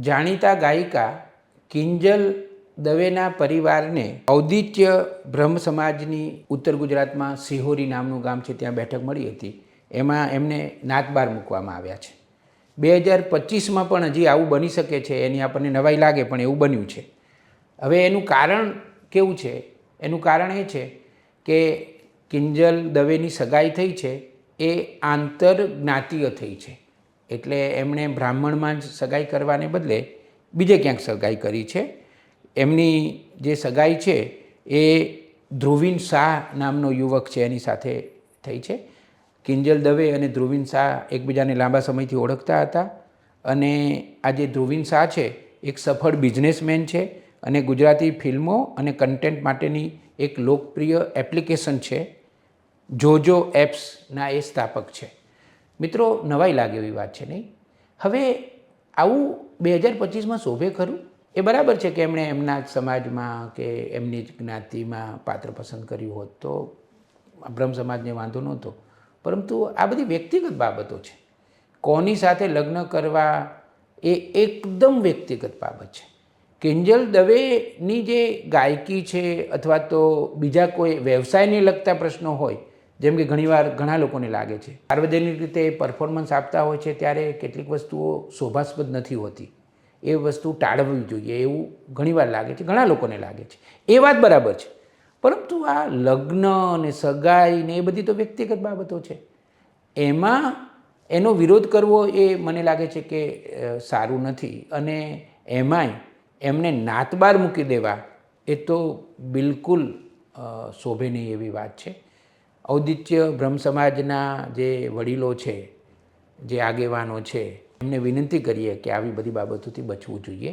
જાણીતા ગાયિકા કિંજલ દવેના પરિવારને ઔદિત્ય બ્રહ્મ સમાજની ઉત્તર ગુજરાતમાં સિહોરી નામનું ગામ છે, ત્યાં બેઠક મળી હતી. એમાં એમને નાતબાર મૂકવામાં આવ્યા છે. 2025માં પણ હજી આવું બની શકે છે, એની આપણને નવાઈ લાગે, પણ એવું બન્યું છે. હવે એનું કારણ કેવું છે? એનું કારણ એ છે કે કિંજલ દવેની સગાઈ થઈ છે એ આંતરજ્ઞાતીય થઈ છે. એટલે એમણે બ્રાહ્મણમાં જ સગાઈ કરવાને બદલે બીજે ક્યાંક સગાઈ કરી છે. એમની જે સગાઈ છે એ ધ્રુવીન શાહ નામનો યુવક છે એની સાથે થઈ છે. કિંજલ દવે અને ધ્રુવીન શાહ એકબીજાને લાંબા સમયથી ઓળખતા હતા અને આ જે ધ્રુવીન શાહ છે એક સફળ બિઝનેસમેન છે અને ગુજરાતી ફિલ્મો અને કન્ટેન્ટ માટેની એક લોકપ્રિય એપ્લિકેશન છે જોજો એપ્સના એ સ્થાપક છે. મિત્રો, નવાઈ લાગે એવી વાત છે નહીં? હવે આવું 2025માં શોભે ખરું? એ બરાબર છે કે એમણે એમના સમાજમાં કે એમની જ જ્ઞાતિમાં પાત્ર પસંદ કર્યું હોત તો બ્રહ્મ સમાજને વાંધો નહોતો, પરંતુ આ બધી વ્યક્તિગત બાબતો છે. કોની સાથે લગ્ન કરવા એ એકદમ વ્યક્તિગત બાબત છે. કિંજલ દવેની જે ગાયકી છે અથવા તો બીજા કોઈ વ્યવસાયને લગતા પ્રશ્નો હોય, જેમ કે ઘણીવાર ઘણા લોકોને લાગે છે સાર્વજનિક રીતે પરફોર્મન્સ આપતા હોય છે ત્યારે કેટલીક વસ્તુઓ શોભાસ્પદ નથી હોતી, એ વસ્તુ ટાળવી જોઈએ એવું ઘણીવાર લાગે છે, ઘણા લોકોને લાગે છે. એ વાત બરાબર છે, પરંતુ આ લગ્ન ને સગાઈ ને એ બધી તો વ્યક્તિગત બાબતો છે. એમાં એનો વિરોધ કરવો એ મને લાગે છે કે સારું નથી. અને એમાંય એમને નાતબાર મૂકી દેવા એ તો બિલકુલ શોભે નહીં એવી વાત છે. ઔદિત્ય બ્રહ્મ સમાજના જે વડીલો છે, જે આગેવાનો છે, એમને વિનંતી કરીએ કે આવી બધી બાબતોથી બચવું જોઈએ.